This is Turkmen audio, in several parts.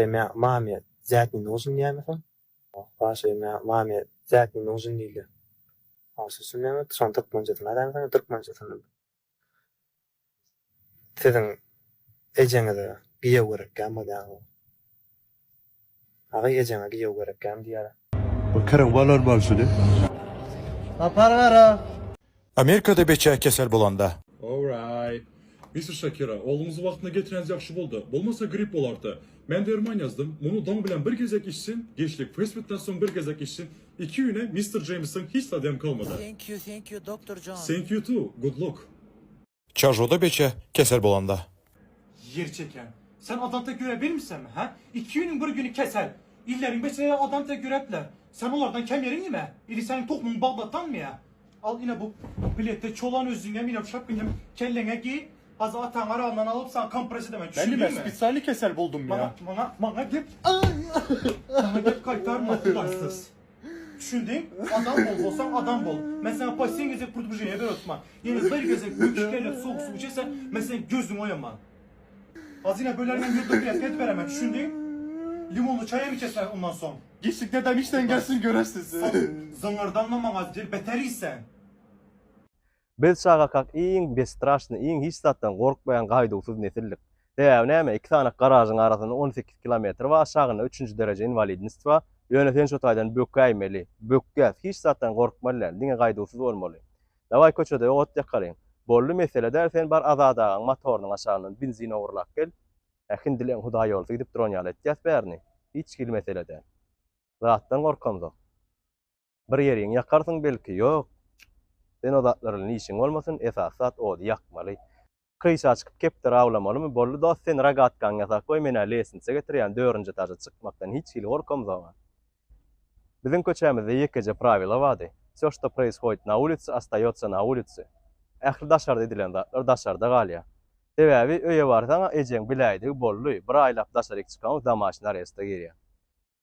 마음에 자기 노선이야면서 봐서 마음에 자기 노선이려 쓰면 선택 문제도 나다면 득 문제도 세상 애정을 비교를 감하고 아가 애정을 비교를 감디야 Bakarım var mı arsını? Amerika'da beçe keser bolanda. Alright. Mr. Shakira, oğlunuzu vaktine getireniz yaxşı boldu. Bolmasa grip olardı. Ben derman yazdım. Bunu don bilen bir gezek içsin. Geçlik Facebook'tan son bir gezek içsin. 2 güne Mr. James'ın hiç tadem kalmadı. Thank you, Dr. John. Thank you too. Good luck. Çarjoda beçe keser bolanda. Yer çeken. Sen adamta görebilir misin mi? Ha? 2 günün bir günü keser. İllerin mesela adamta görepler. Sen onlardan kem yerin mi? İli senin tokmun Bağdat'tan mı ya? Al yine bu bilette çolan özüne yine şapkınım kellene giy. Az atan arağından alıp sana kompres edemem. Ben de spesiyalli keser buldum ya. Bana git. Bana git kaytarma kulaksız. Düşündün, adam bol olsan adam bol. Mesela pasiyen gezek pırtbıcıya bir otma. Yine bir gezek büyüklerle soğuk su içersen mesela gözüm oyama. Az yine böylerden yurda bir et veremem. Düşündün, limonlu çaya mı içersen ondan son? Geçtik dedem işten gelsin görersiniz. Zıngırdanmaman azdır, beteriysen. Biz şagakak iň bestraşny, iň hiç zatdan gorkmayan gaýdusuz nesillik. Däw näme 2 tane garazyň arasynda 18 kilometr we aşagyna 3-nji derece invalidiniz we ýöne sen şu taýdan bökäýmeli. Bökgäs hiç zatdan gorkmalylar, diňe gaýdusuz bolmaly. Daway köçede ot ýakaryň. Bolly mesele däl sen bar azadagyň motorunyň aşagyna benzin owurlap gel. Ähin dilen Hudaý ýolda gidip duran ýaly etýäs bärni. Hiç kil meselede. Zatdan gorkamdyk. Bir ýeriň ýakarsyň belki, ýok. Sen o zatlaryň işiň bolmasyn, esas zat ody ýakmaly. Kıysa çıkıp keptir avlamaly mı? Bolly dost sen ragatkan ýasak goý mene lesinse getirýän 4-nji etaja çykmakdan hiç hili gorkamdyk. Bizim köçämizde ýekeje правила bady. Всё, что происходит на улице, остаётся на улице. Ähli daşarda edilen zatlar daşarda galýar. Sebäbi öýe barsaň ejeň biläýdi bolly. Bir aýlap daşaryk çykan damaşyna resta gerýär.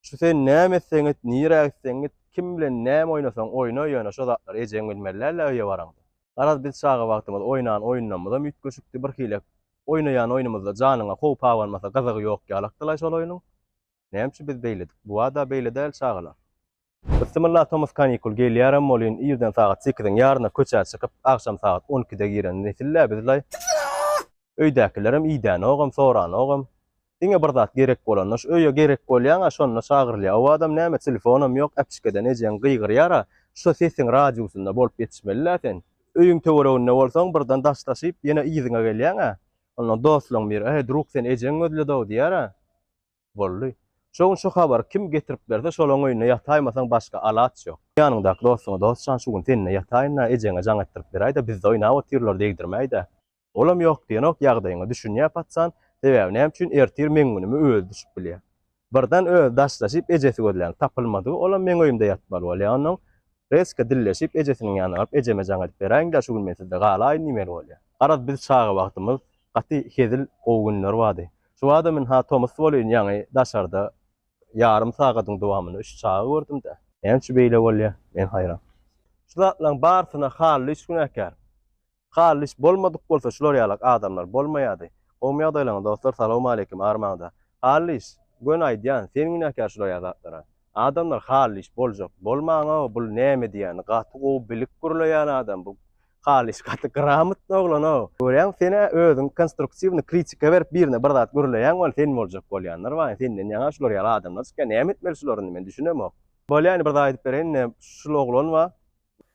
Şu sen näme etseňit, nire etseňit, kim bilen näme oýnasaň oýna şo zatlar ejeň bilmerlerle öýe baraňdy. Araz biz şaga wagtymyz oýnan oýunamyza mütköşükdi bir hile oýnaýan oýnumyzda janyňa howp awanmasa gazagy ýok ýalakdylar şol oýnyň. Näme biz beýledik? Bu ada beýle däl şagalar. Bismillah Thomas kanikul gelýär molyn ýerden saat 8-den ýaryna köçä çykyp akşam saat 12-de giren nesiller bizler. Öýdäkilerim ýdan ogam soran ogam. Diňe bir zat gerek bolan, öýe gerek bolýan şonu çagyrlýar. O adam näme telefonum ýok, apçykeden ejen gyýgyrýar. Şu sesiň radiosunda bolup ýetişmelilär sen. Öýüň töwereginde bolsaň birden daşlaşyp ýene ýyzyňa gelýär. Onuň dostlaryň biri, "Druk sen ejen ödle daw" diýär. Bolly. Şu habar kim getirip berse şolaň öýüne ýataýmasaň başga alat ýok. Ýanyndaky dostuňa dostçan şu gün senne ýataýna ejeňe jaň etdirip berýär-de bizde oýnap oturýarlar diýdirmäýde. Olam ýok diýen ok ýagdaýyňa düşünýär patsan, sebäbi näme üçin ertir meňgunmy öldü düşüp bilýär. Birden daşlaşyp ejesi gözlän tapylmady, olam meň öýümde ýatmaly bolýar. Onuň reske dilleşip ejesiniň ýanyna alyp ejeme jaň edip berýär-de şu gün men sizde galaý nimeli bolýar. Araz biz şaga wagtymyz gaty hezil gowgunlar bady. Şu adamyň ha Thomas bolýan ýaňy daşarda yarım sagatyň dowamyny 3 saat gördüm-de. Näme beýle bolýar? Men haýran. Şularlaň barsyna halyş günäkär. Halyş bolmadyk bolsa şular ýalak adamlar bolmaýady. Owmy ýagdaýlaryň dostlar, salam aleikum armanda. Halyş gönaý diýen sen günäkär şular ýazatlara. Adamlar halyş boljak. Bolmaňa bul näme diýen? Gaty gowy bilik gurulaýan adam bu. Halyş gaty gramatly oglan o. Görýän seni özüň konstruktiwny kritika berip birine bir zat gurulaýan bol sen boljak bolýanlar wa senden ýaňa şular ýaly adamlar şekä näme etmeli şularyny men düşünemok. Bolýan bir zat edip bereň şul oglan wa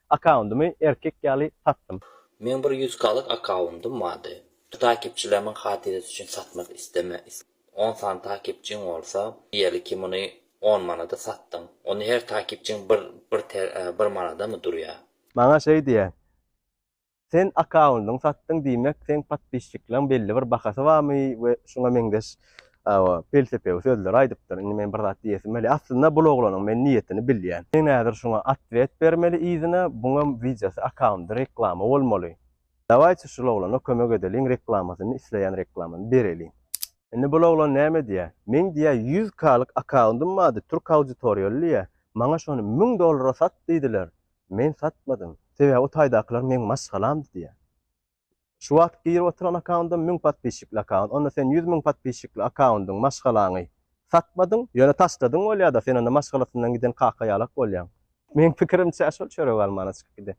akkauntymy erkek ýaly satdym. Men bir 100K'lyk akkauntum bady. Takipçilerimin hatiresi üçin satmak istemeýär. 10 san takipçiň bolsa, diýeli ki muny 10 manada satdyň. Onu her takipçiň bir manada mı durýar? Maňa şey diýär. Sen akkauntyň satdyň diýmek, sen patpisçiklaň belli bir bahasy barmy we şuňa meňdeş felsepe sözler aýdypdyr. Men bir zat diýesim bäli. Aslynda bu oglanyň men niýetini bilýän. Men nädir şuňa atwet bermeli ýzyna, buňa videosy akkaunt reklama bolmaly. Dawaýçy şu oglana kömek edeliň reklamasyny isleýän reklamany bereliň. Indi bu oglan näme diýär? Men diýär 100K'lyk akkauntum bady, Türk auditoriýaly. Maňa şonu $1000 sat diýdiler. Men satmadym. Sebäbi o taýdakylar men maşgalam diýär. Şu wagt girip oturan akkauntum 1000 patpisçikli akkaunt. Onda sen 100.000 patpisçikli akkauntyň maşgalaňy satmadyň, ýöne taşladyň bolýar-da sen onda maşgalatyndan giden kakaýalak bolýan. Men pikirimçe şol çörek almana çykyp giden.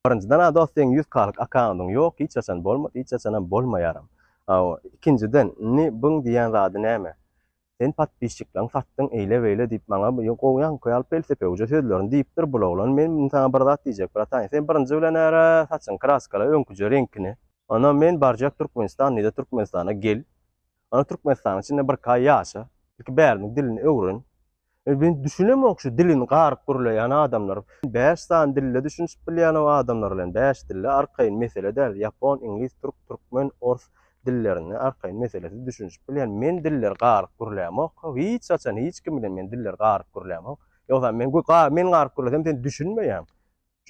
Birinjiden dostyň 100 kalyk akandyň ýok, hiç açan bolmady, hiç açan bolmaýaram. İkinciden, buň diýen zady näme? Sen patbiçlikleň satdyň, eýle-beýle diýip maňa goýan koýal felsepe uja sözlerini diýipdir bulaglan. Men sana bir zat diýjek, bratan. Sen birinji bilen ära saçyň kraskala öňküje renkini. Ana men barjak Türkmenistan, nide Türkmenistana gel. Ana Türkmenistan içinde bir kay ýaşa. Ilki bäriniň dilini öwren. Ben düşünemok şu dilini garyp gürleýän adamlar. 5 san dille düşünüp bilýän o adamlar bilen 5 dille arkaýyn mesele däl. Yapon, ingliz, türk, türkmen, ors dillerini arkaýyn meselesi düşünüp bilýän. Men diller garyp gürleýämok. Hiç açan hiç kim bilen men diller garyp gürleýämok. Ýogsa men garyp gürlesem sen düşünmeýän.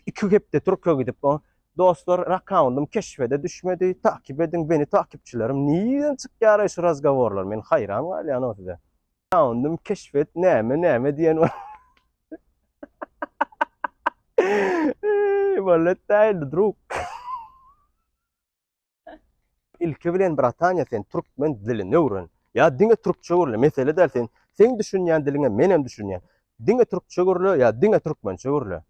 2 hepde Türkiýe gidip dostlar account'um keşfede düşmedi. Takip edin beni takipçilerim. Niýe çykýar şu razgaworlar? Men hayran galýan otyda. Account'um keşfet näme diýen var. Vallahi druk. İlki bilen Britanya sen Türkmen dilini öwren. Ya diňe türkçe öwrenle mesele däl sen düşünýän diliňe menem düşünýän. Diňe türkçe öwrenle ya diňe türkmençe öwrenle.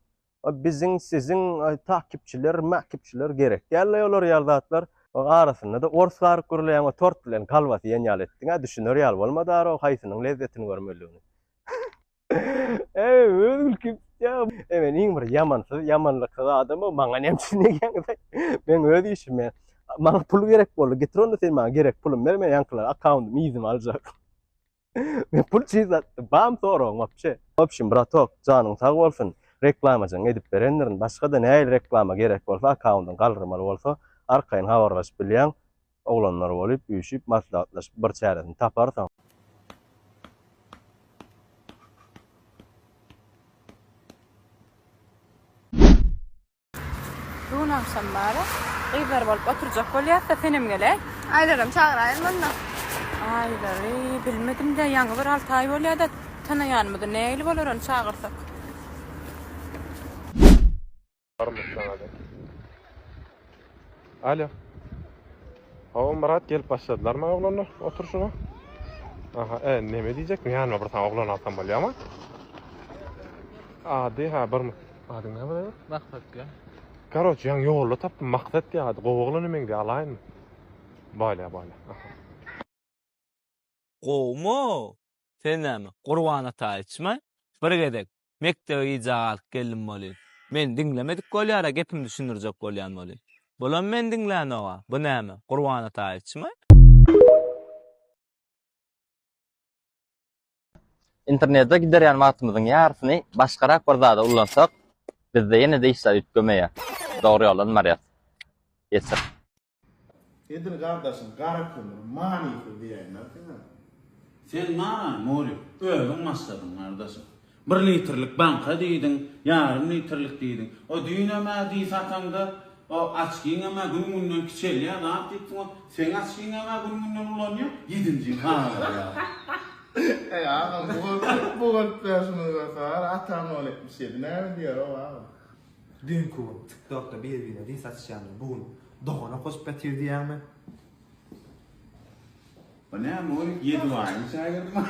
Biziň siziň makipçiler gerek. Ýallaýlar ýaldatlar. Arasynda da ors garyp görleýän tort bilen kalbasy ýanyal etdiň. Düşünür ýal bolmadar o haýsynyň lezzetini görmeligini. Ülki ya. Men iň bir ýamanlyk adamy maňa nemçinegen. Men özi işime maňa pul gerek boldy. Getir onda sen maňa gerek pulum berme ýankylar account'um izim aljak. Men pul çyzatdym. Bam soraň wapşe. Opşin bratok janyň sag bolsun. Reklamajyň edip berenlerin başga da näil reklama gerek bolsa account'un galdyrmaly bolsa arkaýyn habarlaşyp bilýän oglanlar bolup üýşüp maslahatlaşyp bir çäresini taparsan. Runam Sammara. Gyýbar bolup oturjak bolýar-da senem gelek. Aýdarym çagyrayyn manda. Aýdary bilmedim de ýangy bir 6 ay bolýar-da tanaýanmydy. Näili bolar onu çagyrsak? Alo. Hava Murat gelip başladılar mı oğlanlar oturuşuna? Aha, neme diýjek? Yani bir tane oğlan alsam bolýar ama. Ady bir mi? Adyň näme diýip? Maksat ya. Karoç, ýa ýolda tapdym, maksat diýär. Gowaglan emeňde alaýyn. Bolýar. Aha. Gowma. Sen näme? Gurban ata içme. Bir gedek. Mektebe ýaly geldim bolýar. Men dinlemedik bolýar, gepim düşünürjek bolýan bolýar. Bolan men dinlän oga. Bu näme? Gurban ata içme. İnternetde giderýän wagtymyzyň ýarsyny başgarak bir zada ullansak, bizde ýene de işler ütgemeýär. Dogry ýoldan marýas. Ýetsir. Edil gardaşym, garakymyr, manyky diýen. Sen mana moly, öwüň masladyň gardaşym. 1 litrlik banka diýdiň, ýarym litrlik diýdiň. O düýneme diýip satanda o açkyňa gün-günden kiçelýär, näp diýdiň? Sen açkyňa gün-günden ulanýar, 7-nji ya. Ağam bu personu var, atan oletmiş edi. Näme diýer o ağam? Dün kurum TikTok'da bir birine din satışanı bugün doğana koşup getirdiýärmi? O näme moly 7 ay çagyrdyma.